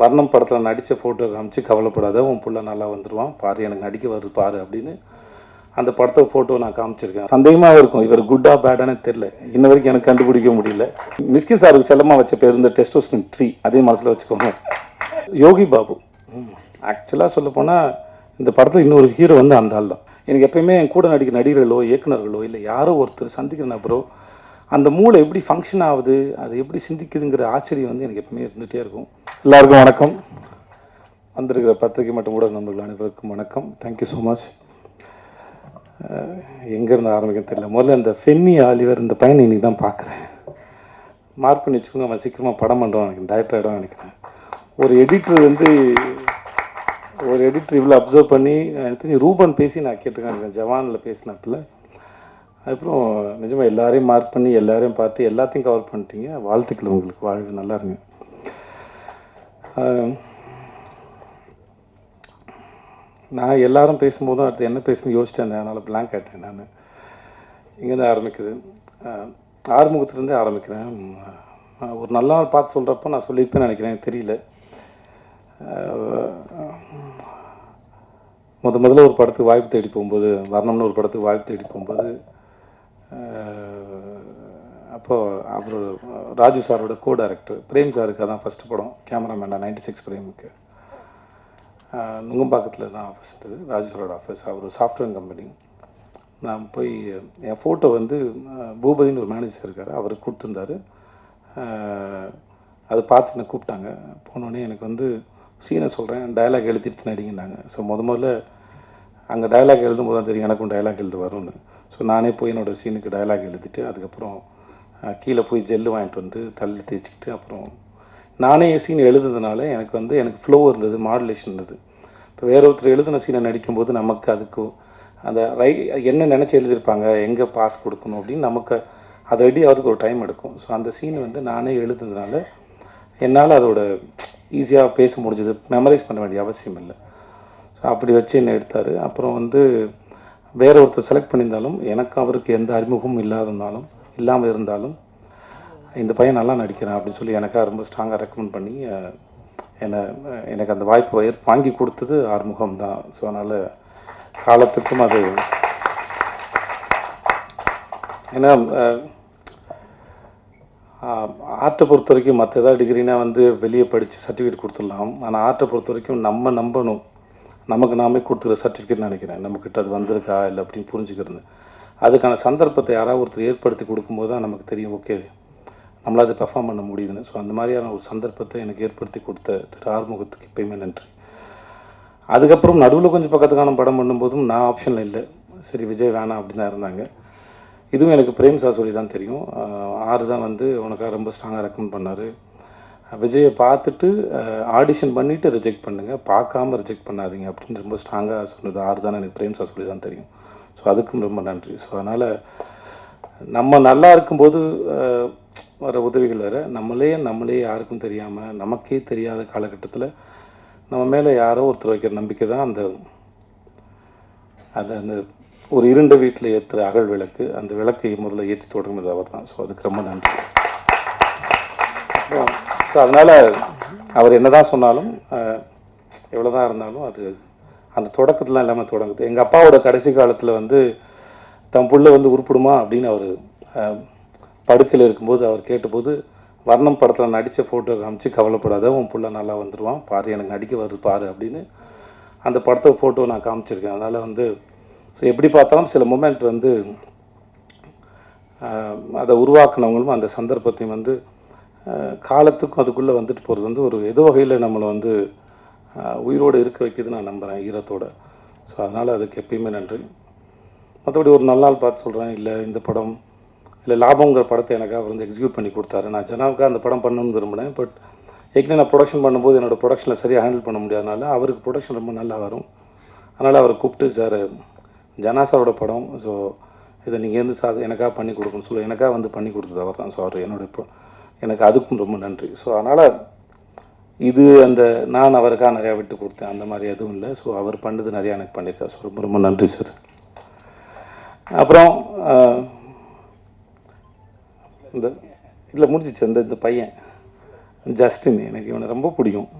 வர்ணம் படத்தில் நடித்த ஃபோட்டோ காமிச்சு கவலைப்படாத, உன் புள்ள நல்லா வந்துடுவான் பாரு, எனக்கு நடிக்க வருது பாரு அப்படின்னு அந்த படத்தை ஃபோட்டோ நான் காமிச்சிருக்கேன். சந்தேகமாக இருக்கும் இவர் குட்டா பேடானே தெரில, இன்ன வரைக்கும் எனக்கு கண்டுபிடிக்க முடியல. மிஸ்கின் சாருக்கு செல்லமாக வச்ச பேர் இந்த டெஸ்டோஸ்டிரோன் ட்ரீ, அதே மனசில் வச்சுக்கோங்க. யோகி பாபு ஆக்சுவலாக சொல்ல போனால் இந்த படத்தில் இன்னொரு ஹீரோ வந்து அந்த ஆள் தான். எனக்கு எப்பயுமே என் கூட நடிக்கிற நடிகர்களோ இயக்குநர்களோ இல்லை யாரோ ஒருத்தர் சந்திக்கிற நபரோ அந்த மூளை எப்படி ஃபங்க்ஷன் ஆகுது, அது எப்படி சிந்திக்குதுங்கிற ஆச்சரியம் வந்து எனக்கு எப்பவுமே இருந்துகிட்டே இருக்கும். எல்லாருக்கும் வணக்கம். வந்திருக்கிற பத்திரிகை மற்றும் ஊடக நண்பர்கள் அனைவருக்கும் வணக்கம். Thank you so much. எங்கேருந்து ஆரம்பிக்க தெரியல. முதல்ல இந்த ஃபென்னி ஆலிவர் இந்த பையனை இன்னைக்கு தான் பார்க்குறேன். மார்க் பண்ணி வச்சுக்கோங்க, அவன் சீக்கிரமாக படம் பண்ணுறான் நினைக்கிறேன், டைரக்டர் ஆகிடும் நினைக்கிறேன். ஒரு எடிட்டர் இவ்வளோ அப்சர்வ் பண்ணி எனக்கு ரூபன் பேசி நான் கேட்டுருக்கேன் ஜவானில் பேசினப்பில். அதுக்கப்புறம் நிஜமாக எல்லாரையும் மார்க் பண்ணி எல்லாரையும் பார்த்து எல்லாத்தையும் கவர் பண்ணிட்டீங்க. வாழ்த்துக்கள் உங்களுக்கு, வாழ்வு நல்லா இருங்க. நான் எல்லாரும் பேசும்போதும் அடுத்து என்ன பேசுன்னு யோசிச்சேன், அதனால் பிளாங்க் ஆகிட்டேன். நான் இங்கேருந்து ஆரம்பிக்குது, ஆறுமுகத்துலேருந்தே ஆரம்பிக்கிறேன். ஒரு நல்ல நாள் பார்த்து சொல்கிறப்போ நான் சொல்லியிருப்பேன்னு நினைக்கிறேன், எனக்கு தெரியல. முதல்ல ஒரு படத்துக்கு வாய்ப்பு தேடி போகும்போது, வர்ணம்னு ஒரு படத்துக்கு வாய்ப்பு தேடி போகும்போது, அப்போது அவர் ராஜு சாரோட கோ டைரக்டர் பிரேம் சாருக்கு தான் ஃபஸ்ட்டு படம், கேமராமேனாக 96 பிரேமுக்கு. நுங்கம்பாக்கத்தில் தான் ஆஃபீஸ் இருந்தது, ராஜு சாரோட ஆஃபீஸ். அவர் சாஃப்ட்வேர் கம்பெனி. நான் போய் என் ஃபோட்டோ வந்து பூபதினு ஒரு மேனேஜர் இருக்கார், அவருக்கு கொடுத்துருந்தாரு. அதை பார்த்து என்னை கூப்பிட்டாங்க. போனோடனே எனக்கு வந்து சீனை சொல்கிறேன், டயலாக் எழுதிட்டு நடிங்கன்னாங்க. ஸோ முதல்ல அங்கே டயலாக் எழுதும்போது தான் தெரியும் எனக்கும் டயலாக் எழுத வரும்னு. ஸோ நானே போய் என்னோடய சீனுக்கு டயலாக் எழுதிட்டு அதுக்கப்புறம் கீழே போய் ஜெல்லு வாங்கிட்டு வந்து தள்ளி தேய்ச்சிக்கிட்டு அப்புறம் நானே சீன் எழுதுனதுனால எனக்கு ஃப்ளோ இருந்தது, மாடுலேஷன் இருந்தது. இப்போ வேற ஒருத்தர் எழுதின சீனை நடிக்கும்போது நமக்கு அதுக்கு அந்த என்ன நினச்சி எழுதியிருப்பாங்க, எங்கே பாஸ் கொடுக்கணும் அப்படின்னு நமக்கு அதை ரெடி ஆகிறதுக்கு ஒரு டைம் எடுக்கும். ஸோ அந்த சீன் வந்து நானே எழுதுனதுனால என்னால் அதோட ஈஸியாக பேச முடிஞ்சது, மெமரைஸ் பண்ண வேண்டிய அவசியம் இல்லை. ஸோ அப்படி வச்சு என்ன எடுத்தார். அப்புறம் வந்து வேற ஒருத்தர் செலக்ட் பண்ணியிருந்தாலும் எனக்கு அவருக்கு எந்த அறிமுகமும் இல்லாமல் இருந்தாலும் இந்த பையன் நல்லா நடிக்கிறான் அப்படின்னு சொல்லி எனக்காக ரொம்ப ஸ்ட்ராங்காக ரெக்கமெண்ட் பண்ணி எனக்கு அந்த வாய்ப்பு வாங்கி கொடுத்தது ஆறுமுகம் தான். ஸோ அதனால் காலத்துக்கும் அது ஏன்னா ஆர்ட்டை பொறுத்த வரைக்கும் மற்ற ஏதாவது டிகிரினா வந்து வெளியே படித்து சர்டிஃபிகேட் கொடுத்துடலாம். ஆனால் ஆர்ட்டை பொறுத்த வரைக்கும் நம்ம நம்பணும், நமக்கு நாமே கொடுத்துக்கிற சர்டிஃபிகேட் நினைக்கிறேன். நம்மக்கிட்ட அது வந்திருக்கா இல்லை அப்படின்னு புரிஞ்சுக்கிறது. அதுக்கான சந்தர்ப்பத்தை யாராவது ஒருத்தர் ஏற்படுத்தி கொடுக்கும்போது தான் நமக்கு தெரியும், ஓகே நம்மளால் அதை பெர்ஃபார்ம் பண்ண முடியுதுன்னு. ஸோ அந்த மாதிரியான ஒரு சந்தர்ப்பத்தை எனக்கு ஏற்படுத்தி கொடுத்த திரு ஆறுமுகத்துக்கு எப்பயுமே நன்றி. அதுக்கப்புறம் நடுவில் கொஞ்சம் பக்கத்துக்கான படம் பண்ணும்போதும் நான் ஆப்ஷனில் இல்லை, சரி விஜய் வேணாம் அப்படின்னு தான் இருந்தாங்க. இதுவும் எனக்கு பிரேம் சார் சொல்லி தான் தெரியும். ஆறு தான் வந்து உனக்காக ரொம்ப ஸ்ட்ராங்காக ரெக்கமெண்ட் பண்ணார். விஜயை பார்த்துட்டு ஆடிஷன் பண்ணிவிட்டு ரிஜெக்ட் பண்ணுங்கள், பார்க்காம ரிஜெக்ட் பண்ணாதீங்க அப்படின்னு ரொம்ப ஸ்ட்ராங்காக சொன்னது ஆறு தான் எனக்கு பிரேம் சார் சொல்லி தான் தெரியும். ஸோ அதுக்கும் ரொம்ப நன்றி. ஸோ அதனால் நம்ம நல்லா இருக்கும்போது வர உதவிகள் வேறு, நம்மளே யாருக்கும் தெரியாமல் நமக்கே தெரியாத காலகட்டத்தில் நம்ம மேலே யாரோ ஒருத்தர் வைக்கிற நம்பிக்கை தான் அந்த ஒரு இருண்ட வீட்டில் ஏற்றுற அகல் விளக்கு. அந்த விளக்கை முதல்ல ஏற்றி தொடங்குனது அவர் தான். ஸோ அதுக்கு ரொம்ப நன்றி. ஸோ அதனால் அவர் என்ன தான் சொன்னாலும் எவ்வளோ தான் இருந்தாலும் அது அந்த தொடக்கத்துலாம் எல்லாமே தொடங்குது. எங்கள் அப்பாவோட கடைசி காலத்தில் வந்து தன் புள்ள வந்து உருப்பிடுமா அப்படின்னு அவர் படுக்கையில் இருக்கும்போது அவர் கேட்டபோது, வர்ணம் படத்தில் நடித்த ஃபோட்டோ காமிச்சு கவலைப்படாத, உன் புள்ள நல்லா வந்துடுவான் பாரு, எனக்கு நடிக்க வருது பாரு அப்படின்னு அந்த படத்தை ஃபோட்டோ நான் காமிச்சிருக்கேன். அதனால் வந்து ஸோ எப்படி பார்த்தாலும் சில மூமெண்ட் வந்து அதை உருவாக்குனவங்களும் அந்த சந்தர்ப்பத்தையும் வந்து காலத்துக்கும் அதுக்குள்ளே வந்துட்டு போகிறது வந்து ஒரு ஏதோ வகையில் நம்மளை வந்து உயிரோடு இருக்க வைக்கிது நான் நம்புகிறேன், ஈரத்தோடு. ஸோ அதனால் அதுக்கு எப்பயுமே நன்றி. மற்றபடி ஒரு நல்ல நாள் பார்த்து சொல்கிறேன், இல்லை இந்த படம் இல்லை லாபங்கிற படத்தை எனக்காக வந்து எக்ஸிக்யூட் பண்ணி கொடுத்தாரு. நான் ஜனாவுக்காக அந்த படம் பண்ணணும்னு விரும்பினேன். பட் ஏற்கனவே நான் ப்ரொடக்ஷன் பண்ணும்போது என்னோடய ப்ரொடக்ஷனில் சரியாக ஹேண்டில் பண்ண முடியாதனால அவருக்கு ப்ரொடக்ஷன் ரொம்ப நல்லா வரும். அதனால் அவரை கூப்பிட்டு, சார் ஜனா சாரோட படம், ஸோ இதை நீங்கள் வந்து எனக்காக பண்ணி கொடுக்கணும்னு சொல்லி எனக்காக வந்து பண்ணி கொடுத்தது அவர் தான். ஸோ அவர் எனக்கு அதுக்கும் ரொம்ப நன்றி. ஸோ அதனால் இது நான் அவருக்காக நிறையா விட்டு கொடுத்தேன், அந்த மாதிரி எதுவும் இல்லை. ஸோ அவர் பண்ணது நிறையா எனக்கு பண்ணியிருக்கார். ஸோ ரொம்ப ரொம்ப நன்றி சார். அப்புறம் இந்த இதில் முடிஞ்சிச்சு இந்த பையன் ஜஸ்டின், எனக்கு இவனை ரொம்ப பிடிக்கும்.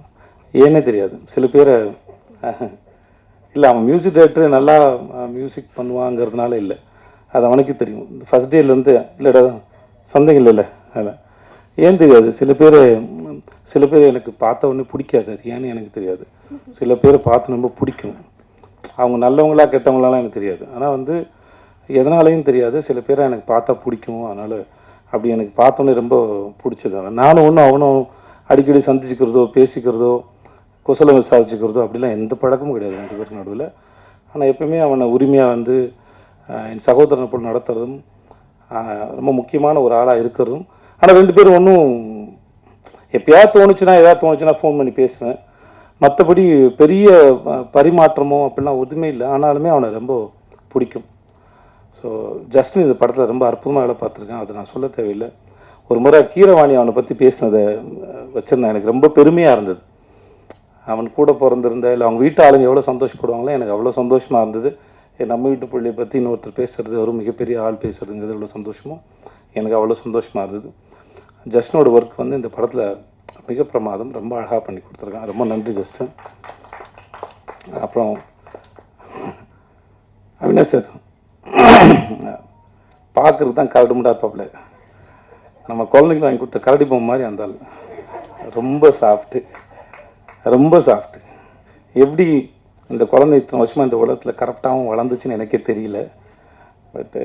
ஏன்னே தெரியாது. சில பேரை இல்லை, அவன் மியூசிக் டைரக்டர் நல்லா மியூசிக் பண்ணுவாங்கிறதுனால இல்லை, அது அவனுக்கு தெரியும். ஃபஸ்ட் டேலேருந்து இல்லைடா சந்தேகம் இல்லைல்ல அதில். ஏன் தெரியாது, சில பேர் எனக்கு பார்த்த உடனே பிடிக்காது, அது ஏன்னு எனக்கு தெரியாது. சில பேரை பார்த்து ரொம்ப பிடிக்கும், அவங்க நல்லவங்களா கெட்டவங்களாலாம் எனக்கு தெரியாது. ஆனால் வந்து எதனாலையும் தெரியாது, சில பேரை எனக்கு பார்த்தா பிடிக்கும். அதனால் அப்படி எனக்கு பார்த்தோன்னே ரொம்ப பிடிச்சது. நானும் ஒன்றும் அவனும் அடிக்கடி சந்திச்சுக்கிறதோ பேசிக்கிறதோ குசலம் விசாரிச்சுக்கிறதோ அப்படிலாம் எந்த பழக்கமும் கிடையாது ரெண்டு பேருக்கு நடுவில். ஆனால் எப்பவுமே அவனை உரிமையாக வந்து என் சகோதரனை போல் நடத்துறதும் ரொம்ப முக்கியமான ஒரு ஆளாக இருக்கிறதும். ஆனால் ரெண்டு பேரும் ஒன்றும் எப்போயாவது தோணுச்சுன்னா ஃபோன் பண்ணி பேசுவேன். மற்றபடி பெரிய பரிமாற்றமோ அப்படிலாம் எதுவுமே இல்லை. ஆனாலுமே அவனை ரொம்ப பிடிக்கும். ஸோ ஜஸ்டின் இந்த படத்தில் ரொம்ப அற்புதமாக வேலை பார்த்துருக்கேன், அது நான் சொல்ல தேவையில்லை. ஒரு முறை கீரவாணி அவனை பற்றி பேசினதை வச்சுருந்தேன், எனக்கு ரொம்ப பெருமையாக இருந்தது. அவன் கூட பிறந்திருந்த இல்லை அவங்க வீட்டு ஆளுங்க எவ்வளோ சந்தோஷப்படுவாங்களோ எனக்கு அவ்வளோ சந்தோஷமாக இருந்தது. நம்ம வீட்டு பிள்ளையை பற்றி இன்னொருத்தர் பேசுகிறது, ஒரு மிகப்பெரிய ஆள் பேசுகிறதுங்கிறது எவ்வளோ சந்தோஷமோ எனக்கு அவ்வளோ சந்தோஷமாக இருந்தது. ஜஸ்டினோட ஒர்க் வந்து இந்த படத்தில் மிக பிரமாதம், ரொம்ப அழகாக பண்ணி கொடுத்துருக்கான். ரொம்ப நன்றி ஜஸ்டின். அப்புறம் அவினாஷ் சார் பார்க்குறது தான் கரடி முண்டா இருப்பாப்புல, நம்ம குழந்தைக்கு வாங்கி கொடுத்த கரடி பொம்மை மாதிரி அந்த ஆள். ரொம்ப சாஃப்ட்டு. எப்படி இந்த குழந்தை இத்தனை வருஷமாக இந்த உலகத்தில் கரெக்டாகவும் வளர்ந்துச்சுன்னு எனக்கே தெரியல. But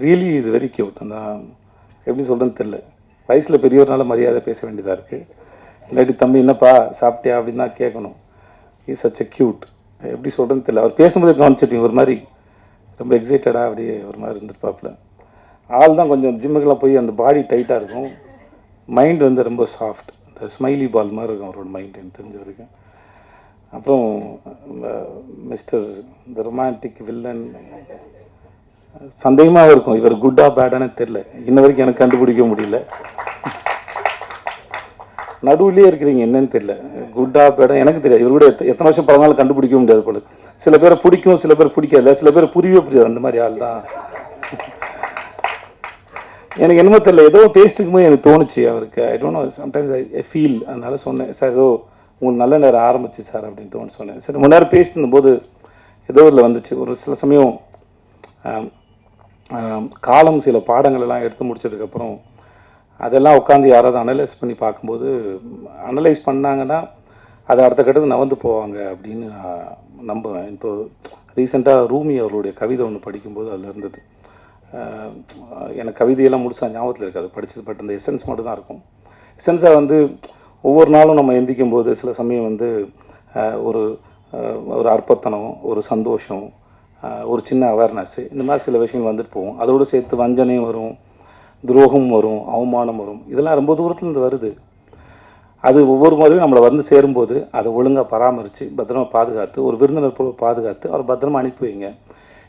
really is very cute. அந்த எப்படி சொல்கிறேன்னு தெரில, வயசில் பெரியவர்னால மரியாதை பேச வேண்டியதாக இருக்குது. இல்லாட்டி தம்பி என்னப்பா சாப்பிட்டியா அப்படின்னு தான் கேட்கணும். Is such a cute. எப்படி சொல்கிறேன்னு தெரியல. அவர் பேசும்போது கவனிச்சிருப்பீங்க, ஒரு மாதிரி ரொம்ப எக்ஸைட்டடாக அப்படியே ஒரு மாதிரி இருந்துருப்பாப்புல. ஆள் தான் கொஞ்சம் ஜிம்முக்கெல்லாம் போய் அந்த பாடி டைட்டாக இருக்கும், மைண்ட் வந்து ரொம்ப சாஃப்ட், இந்த ஸ்மைலி பால் மாதிரி இருக்கும் அவரோட மைண்ட் எனக்கு தெரிஞ்ச வரைக்கும். அப்புறம் மிஸ்டர் இந்த ரொமான்டிக் வில்லன் சந்தேகமாக இருக்கும், இவர் குட்டா பேடானே தெரில, இன்ன வரைக்கும் எனக்கு கண்டுபிடிக்க முடியல. நடுவுலேயே இருக்கிறீங்க, என்னன்னு தெரியல, குட்டா பேடா எனக்கு தெரியாது. இவர் கூட எத்தனை வருஷம் பழனாலும் கண்டுபிடிக்க முடியாது போல. சில பேரை பிடிக்கும், சில பேர் பிடிக்காது, சில பேர் புரியவே புரியாது, அந்த மாதிரி ஆள் தான். எனக்கு என்னமோ தெரியல, ஏதோ பேசிட்டு போது எனக்கு தோணுச்சு அவருக்கு. I don't know, sometimes I feel. அதனால சொன்னேன், சார் ஏதோ உங்களுக்கு நல்ல நேரம் ஆரம்பிச்சு சார் அப்படின்னு தோணுன்னு சொன்னேன். சரி, முன்னாடி பேசிட்டு இருந்தபோது ஏதோ ஒரு வந்துச்சு. ஒரு சில சமயம் காலம் சில பாடங்கள் எல்லாம் எடுத்து முடிச்சதுக்கப்புறம் அதெல்லாம் உட்காந்து யாராவது அனலைஸ் பண்ணி பார்க்கும்போது, அனலைஸ் பண்ணாங்கன்னா அதை அடுத்த கட்டத்துக்கு நகர்ந்து போவாங்க அப்படின்னு நான் நம்புவேன். இப்போ ரீசெண்டாக ரூமி அவருடைய கவிதை ஒன்று படிக்கும்போது அதில் இருந்தது. எனக்கு கவிதையெல்லாம் முழுசாக ஞாபகத்தில் இருக்காது படித்தது, பட் அந்த எசன்ஸ் மட்டும் தான் இருக்கும். எசன்ஸாக வந்து ஒவ்வொரு நாளும் நம்ம எந்திக்கும் போது சில சமயம் வந்து ஒரு ஒரு அற்பத்தனம், ஒரு சந்தோஷம், ஒரு சின்ன அவேர்னஸ்ஸு, இந்த மாதிரி சில விஷயங்கள் வந்துட்டு போகும். அதோடு சேர்த்து வஞ்சனையும் வரும், துரோகம் வரும், அவமானம் வரும். இதெல்லாம் ரொம்ப தூரத்துலேருந்து வருது. அது ஒவ்வொரு முறையும் நம்மளை வந்து சேரும்போது அதை ஒழுங்காக பராமரித்து பத்திரமா பாதுகாத்து, ஒரு விருந்தினர் போல பாதுகாத்து அவரை பத்திரமா அனுப்பி வைங்க.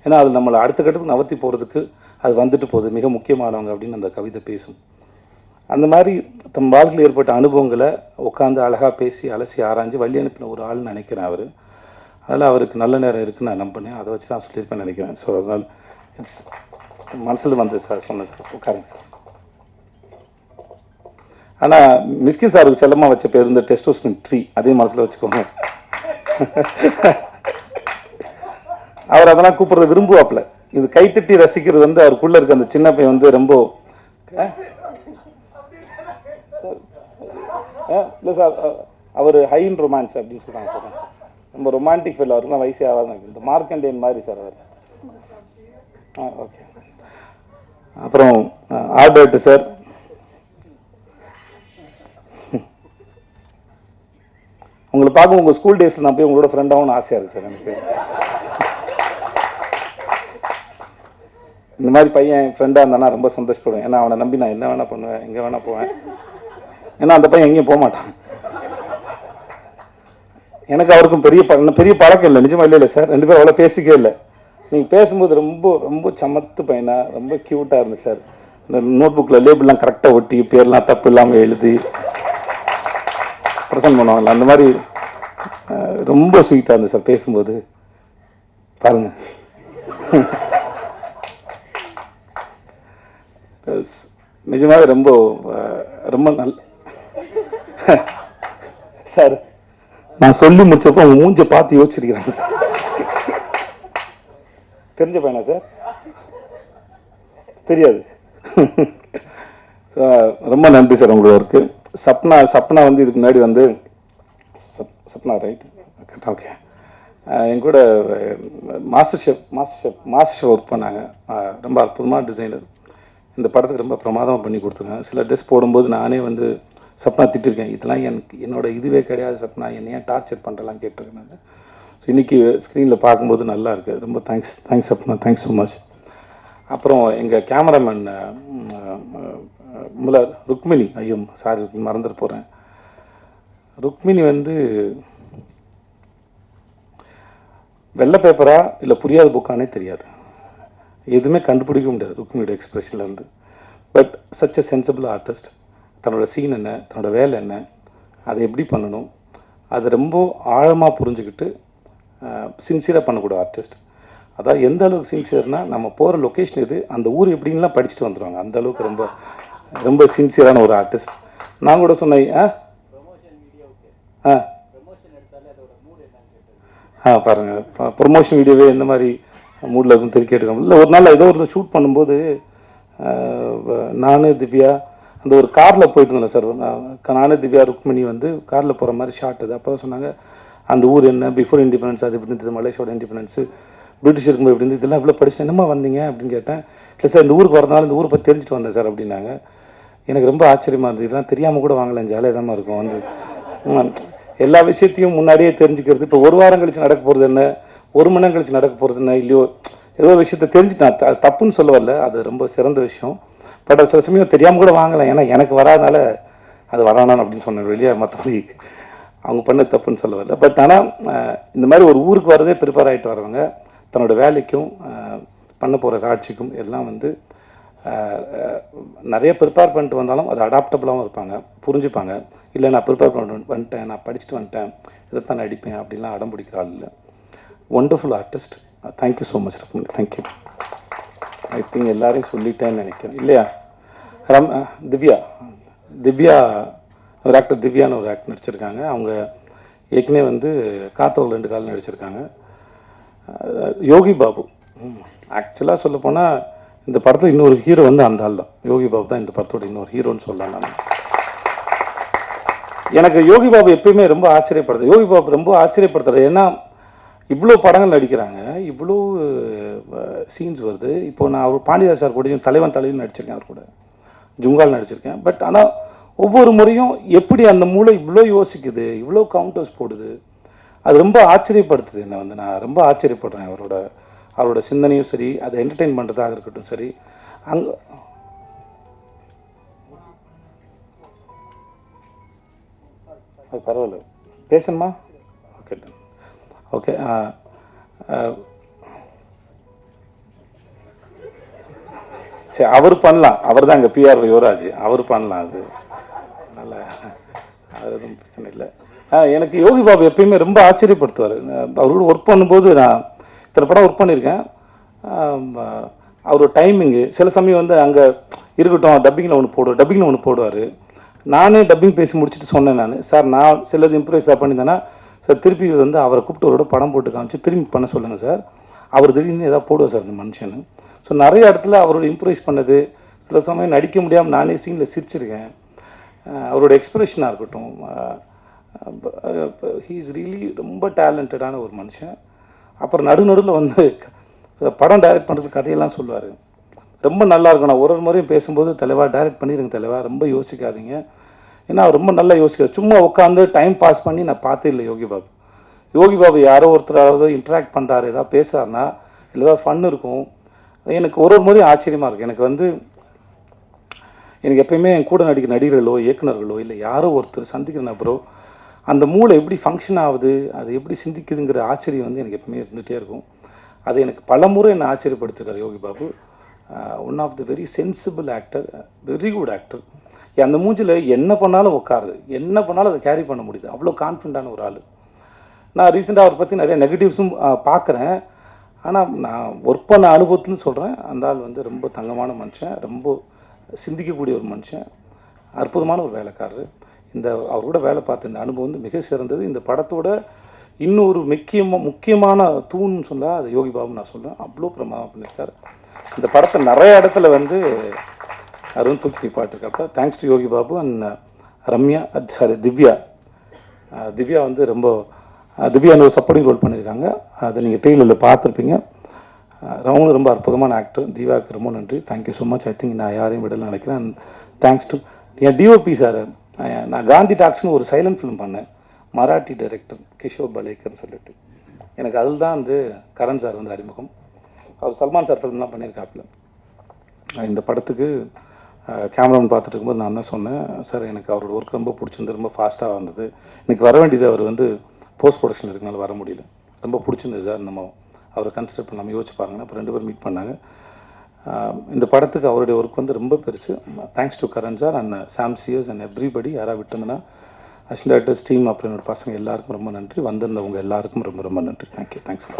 ஏன்னா அது நம்மளை அடுத்த கட்டத்துக்கு நகர்த்தி போகிறதுக்கு அது வந்துட்டு போகுது, மிக முக்கியமானவங்க அப்படின்னு அந்த கவிதை பேசும். அந்த மாதிரி தம் வாழ்க்கையில் ஏற்பட்ட அனுபவங்களை உட்காந்து அழகாக பேசி அலசி ஆராய்ஞ்சு வழி அனுப்பின ஒரு ஆள்னு நினைக்கிறேன் அவர். அதனால் அவருக்கு நல்ல நேரம் இருக்குன்னு நான் நம்பினேன், அதை வச்சு தான் சொல்லியிருப்பேன்னு நினைக்கிறேன். ஸோ அதனால் இட்ஸ் மனசில் வந்து சார் சொன்னேன். சார் உட்காருங்க சார். ஆனால் மிஸ்கின் சாருக்கு செல்லமாக வச்ச பேர் இந்த டெஸ்டோஸ்டிரோன் ட்ரீ, அதே மனசில் வச்சுக்கோங்க. அவர் அதெல்லாம் கூப்பிட்றது விரும்புவாப்பில். இது கைத்தட்டி ரசிக்கிறது வந்து அவருக்குள்ளே இருக்க அந்த சின்ன பையன் வந்து ரொம்ப இல்லை சார், அவர் ஹை இன் ரொமான்ஸ் அப்படின்னு சொல்கிறாங்க சார். ரொம்ப ரொமான்டிக் ஃபீல், அவருக்குலாம் வயசே ஆகாது. இந்த மார்க்கண்டேன் மாதிரி சார் அவர். ஓகே. அப்புறம் ஆல்பர்ட் சார், உங்களை பார்க்க உங்கள் ஸ்கூல் டேஸில் நான் போய் உங்களோட ஃப்ரெண்டாகவும் ஆசையாக இருக்குது சார் எனக்கு. இந்த மாதிரி பையன் ஃப்ரெண்டாக இருந்தானா ரொம்ப சந்தோஷப்படுவேன். ஏன்னா அவனை நம்பி நான் என்ன வேணால் பண்ணுவேன், எங்கே வேணால் போவேன். ஏன்னா அந்த பையன் எங்கேயும் போக மாட்டான். எனக்கு அவருக்கும் பெரிய பழக்கம் இல்லை, நிஜமாக இல்லை சார். ரெண்டு பேரும் அவ்வளோ பேசிக்கவே இல்லை. நீங்கள் பேசும்போது ரொம்ப ரொம்ப சமத்து பையனாக ரொம்ப க்யூட்டாக இருந்தது சார். இந்த நோட் புக்கில் லேபிள்லாம் கரெக்டாக ஒட்டி பேர்லாம் தப்பு இல்லாமல் எழுதி ப்ரெசன்ட் பண்ணுவாங்கள்ல, அந்த மாதிரி ரொம்ப ஸ்வீட்டாக இருந்தது சார் பேசும்போது. பாருங்கள், நிஜமாகவே ரொம்ப ரொம்ப சார் நான் சொல்லி முடிச்சப்போ அவங்க மூஞ்சை பார்த்து யோசிச்சிருக்கிறாங்க சார். தெரிஞ்ச பையனா சார்? தெரியாது. ரொம்ப நன்றி சார் உங்களோட ஒர்க்கு. சப்னா வந்து இதுக்கு முன்னாடி வந்து சப்னா ரைட் ஓகே என் கூட மாஸ்டர் ஷெஃப் ஒர்க் பண்ணாங்க. ரொம்ப அற்புதமான டிசைனர். இந்த படத்துக்கு ரொம்ப பிரமாதமாக பண்ணி கொடுத்துருங்க. சில ட்ரெஸ் போடும்போது நானே வந்து சப்னா திட்டிருக்கேன், இதெல்லாம் என்னோட இதுவே கிடையாது சப்னா, என்னை ஏன் டார்ச்சர் பண்ணுறலாம் கேட்டிருக்கேன் நான். ஸோ இன்றைக்கி ஸ்க்ரீனில் பார்க்கும்போது நல்லா இருக்குது. ரொம்ப thanks Sapna, thanks so much. அப்புறம் எங்கள் கேமராமேன் ருக்மிணி, ஐயோ சாரி மறந்துட்டு போகிறேன். ருக்மிணி வந்து வெள்ளை பேப்பரா இல்லை புரியாத புக்கானே தெரியாது, எதுவுமே கண்டுபிடிக்க முடியாது ருக்மிணியோட எக்ஸ்பிரஷன்லேருந்து. But such a sensible artist. தன்னோட சீன் என்ன, தன்னோட வேலை என்ன, அதை எப்படி பண்ணணும், அதை ரொம்ப ஆழமாக புரிஞ்சுக்கிட்டு சின்சியராக பண்ணக்கூடிய ஆர்டிஸ்ட். அதாவது எந்த அளவுக்கு சின்சியர்னால், நம்ம போகிற லொக்கேஷன் எது, அந்த ஊர் எப்படின்லாம் படிச்சுட்டு வந்துடுவாங்க. அந்த அளவுக்கு ரொம்ப ரொம்ப சின்சியரான ஒரு ஆர்டிஸ்ட். நான் கூட சொன்னேன் பாருங்கள் ப்ரொமோஷன் வீடியோவே எந்த மாதிரி மூடில் இருக்குன்னு தெரிய கேட்டுக்கோங்க. இல்லை ஒரு நாள் ஏதோ ஒரு ஷூட் பண்ணும்போது நான் திவ்யா அந்த ஒரு காரில் போயிட்டு இருந்தேன் சார். நானே திவ்யா ருக்மிணி வந்து காரில் போகிற மாதிரி ஷார்ட் அது. அப்போ தான் சொன்னாங்க அந்த ஊர் என்ன, பிஃபோர் இண்டிபெண்டன்ஸ் அது எப்படி இருந்தது, மலேசியாவோட இண்டிபெண்டன்ஸு, பிரிட்டிஷ் இருக்கும்போது எப்படி இருந்தது, இதெல்லாம் இவ்வளோ படிச்சு என்னமா வந்தீங்க அப்படின்னு கேட்டேன். இல்லை சார் இந்த ஊருக்கு வரனால இந்த ஊரை பற்றி தெரிஞ்சுட்டு வந்தேன் சார் அப்படின்னாங்க. எனக்கு ரொம்ப ஆச்சரியமாக இருந்தது. இதெல்லாம் தெரியாமல் கூட வாங்கலாம், ஜாலியாக தான் இருக்கும் வந்து எல்லா விஷயத்தையும் முன்னாடியே தெரிஞ்சுக்கிறது. இப்போ ஒரு வாரம் கழிச்சு நடக்க போகிறது என்ன, ஒரு மணி நேரம் கழிச்சு நடக்க போகிறது என்ன, இல்லையோ ஏதோ விஷயத்தை தெரிஞ்சுட்டேன். தப்புன்னு சொல்ல வரல, அது ரொம்ப சிறந்த விஷயம். பட் சில சமயம் தெரியாமல் கூட வாங்கலாம், ஏன்னா எனக்கு வராதனால அது வரானான்னு அப்படின்னு சொன்னேன் வெளியே. மற்றபடி அவங்க பண்ண தப்புன்னு சொல்ல வரல. பட் ஆனால் இந்த மாதிரி ஒரு ஊருக்கு வரதே ப்ரிப்பேர் ஆகிட்டு வரவங்க தன்னோட வேலைக்கும் பண்ண போகிற காட்சிக்கும் எல்லாம் வந்து நிறைய ப்ரிப்பேர் பண்ணிட்டு வந்தாலும் அது அடாப்டபுளாகவும் இருப்பாங்க, புரிஞ்சுப்பாங்க. இல்லை நான் ப்ரிப்பேர் பண்ணிட்டு வந்துட்டேன், நான் படிச்சுட்டு வந்துட்டேன், இதைத்தான் நடிப்பேன் அப்படின்லாம் அடம் பிடிக்கிற ஆள் இல்லை. Wonderful artist. Thank you so much Rukmini, thank you. I think எல்லாரையும் சொல்லிட்டேன்னு நினைக்கிறேன் இல்லையா? திவ்யா ஒரு ஆக்டர், திவ்யான்னு ஒரு ஆக்டர் நடிச்சிருக்காங்க. அவங்க ஏற்கனவே வந்து காத்தவர்கள் 2 கால் நடிச்சிருக்காங்க. யோகி பாபு ஆக்சுவலாக சொல்ல போனால் இந்த படத்தில் இன்னொரு ஹீரோ வந்து அந்த ஆள் தான். யோகி பாபு தான் இந்த படத்தோட இன்னொரு ஹீரோன்னு சொல்லலாம். நான் எனக்கு யோகி பாபு எப்பயுமே ரொம்ப ஆச்சரியப்படுது. யோகி பாபு ரொம்ப ஆச்சரியப்படுத்துறது ஏன்னா இவ்வளோ படங்கள் நடிக்கிறாங்க, இவ்வளோ சீன்ஸ் வருது. இப்போது நான் அவர் பாண்டியராஜ் சார் கூட தலைவன் நடிச்சிருக்கேன், அவர் கூட ஜுங்கால் நடிச்சிருக்கேன். பட் ஆனால் ஒவ்வொரு முறையும் எப்படி அந்த மூளை இவ்வளோ யோசிக்குது, இவ்வளோ கவுண்டர்ஸ் போடுது, அது ரொம்ப ஆச்சரியப்படுத்துது என்னை வந்து. நான் ரொம்ப ஆச்சரியப்படுறேன் அவரோட சிந்தனையும் சரி, அதை என்டர்டெயின் பண்ணுறதாக இருக்கட்டும் சரி. அங்கே அது பரவாயில்ல பேசணுமா? Okay okay. சரி அவர் பண்ணலாம், அவர் தான் இங்கே பிஆர் யுவராஜ், அவர் பண்ணலாம். அது அதனால் அது எதுவும் பிரச்சனை இல்லை. எனக்கு யோகி பாபு எப்பயுமே ரொம்ப ஆச்சரியப்படுத்துவார். அவரோட ஒர்க் பண்ணும்போது நான் இத்தனை படம் ஒர்க் பண்ணியிருக்கேன். அவரோட டைமிங்கு சில சமயம் வந்து அங்கே இருக்கட்டும், டப்பிங்கில் ஒன்று போடுவார். நானே டப்பிங் பேசி முடிச்சுட்டு சொன்னேன் நான், சார் நான் சிலது இம்ப்ரூவைஸ் பண்ணியிருந்தேன்னா சார் திருப்பி வந்து அவரை கூப்பிட்டு அவரோட படம் போட்டு காமிச்சு திரும்பி பண்ண சொல்லுங்கள் சார், அவர் திடீர்னு ஏதாவது போடுவார் சார் இந்த மனுஷனு. ஸோ நிறைய இடத்துல அவரோட இம்ப்ரூவைஸ் பண்ணது, சில சமயம் நடிக்க முடியாமல் நானே சீனில் சிரிச்சிருக்கேன். அவரோட எக்ஸ்பிரஷனாக இருக்கட்டும், ஹீ இஸ் ரியலி ரொம்ப டேலண்டடான ஒரு மனுஷன். அப்புறம் நடுநடுவில் வந்து படம் டைரக்ட் பண்ணுறது கதையெல்லாம் சொல்லுவார், ரொம்ப நல்லாயிருக்கும். நான் ஒரு முறையும் பேசும்போது தலைவா டைரக்ட் பண்ணிடுங்க தலைவா, ரொம்ப யோசிக்காதீங்க. ஏன்னா அவர் ரொம்ப நல்லா யோசிக்காது. சும்மா உட்காந்து டைம் பாஸ் பண்ணி நான் பார்த்தே இல்லை யோகி பாபு யாரோ ஒருத்தராவது இன்ட்ராக்ட் பண்ணுறாரு, ஏதாவது பேசுகிறாருன்னா இல்லை ஏதாவது ஃபன் இருக்கும். எனக்கு ஒரு முறையும் ஆச்சரியமாக இருக்குது. எனக்கு எப்பயுமே என் கூட நடிக்கிற நடிகர்களோ இயக்குநர்களோ இல்லை யாரோ ஒருத்தர் சந்திக்கிற நபரோ அந்த மூளை எப்படி ஃபங்க்ஷன் ஆகுது, அது எப்படி சிந்திக்குதுங்கிற ஆச்சரியம் வந்து எனக்கு எப்பவுமே இருந்துகிட்டே இருக்கும். அது எனக்கு பல முறை என்னை ஆச்சரியப்படுத்திருக்கார் Yogi Babu. One of the very sensible actor, very good actor. அந்த மூஞ்சில் என்ன பண்ணாலும் உட்காருது, என்ன பண்ணாலும் அதை கேரி பண்ண முடியுது, அவ்வளோ கான்ஃபிடண்ட்டான ஒரு ஆள். நான் ரீசெண்டாக அவரை பற்றி நிறைய நெகட்டிவ்ஸும் பார்க்குறேன். ஆனால் நான் ஒர்க் பண்ண அனுபவத்துன்னு சொல்கிறேன், அந்த ஆள் வந்து ரொம்ப தங்கமான மனுஷன், ரொம்ப சிந்திக்கக்கூடிய ஒரு மனுஷன், அற்புதமான ஒரு வேலைக்காரர். அவர் கூட வேலை பார்த்த இந்த அனுபவம் வந்து மிக சிறந்தது. இந்த படத்தோட இன்னொரு முக்கியமான தூண்னு சொன்னால் அது யோகி பாபு நான் சொல்லுவேன். அவ்வளோ பிரமாதம் பண்ணியிருக்காரு. இந்த படத்தை நிறைய இடத்துல வந்து அருண் தூக்கி நிப்பாட்டிருக்கப்ப thanks to Yogi Babu and Ramya, Divya. Divya வந்து ரொம்ப திவ்யா ஒரு சப்போர்ட்டிங் ரோல் பண்ணியிருக்காங்க. அதை நீங்கள் டிவியில் பார்த்துருப்பீங்க. அவங்களும் ரொம்ப அற்புதமான ஆக்டர். திவ்யாவுக்கு ரொம்ப நன்றி. Thank you so much. I think நான் யாரையும் விடல நினைக்கிறேன். And thanks to N DOP sir. நான் காந்தி டாக்ஸ்னு ஒரு சைலண்ட் ஃபிலிம் பண்ணேன். மராட்டி டைரக்டர் கிஷோர் பலேக்கர்னு சொல்லிட்டு. எனக்கு அதில் தான் வந்து கரண் சார் வந்து அறிமுகம். அவர் சல்மான் சார் ஃபிலிம்லாம் பண்ணியிருக்காப்புல. இந்த படத்துக்கு கேமராமேன் பார்த்துட்டு இருக்கும்போது நான் தான் சொன்னேன், சார் எனக்கு அவரோட ஒர்க் ரொம்ப பிடிச்சிருந்து, ரொம்ப ஃபாஸ்ட்டாக வந்தது. எனக்கு வர வேண்டியது அவர் வந்து போஸ்ட் ப்ரொடக்ஷன் இருக்கனால வர முடியல. ரொம்ப பிடிச்சிருந்தது சார், நம்ம அவரை கன்சிடர் பண்ணாமல் யோசிச்சு பாருங்கன்னா அப்போ 2 பேரும் மீட் பண்ணாங்க. இந்த படத்துக்கு அவருடைய ஒர்க் வந்து ரொம்ப பெருசு. Thanks to Karan sir and Sam cheers and everybody. யாராக விட்டுருந்தேன்னா அசிஸ்டன்ட் டைரக்டர்ஸ் டீம் அப்புறம் என்னோட பசங்க எல்லாருக்கும் ரொம்ப நன்றி. வந்திருந்தவங்க எல்லாருக்கும் ரொம்ப ரொம்ப நன்றி. தேங்க்யூ. தேங்க்ஸ்.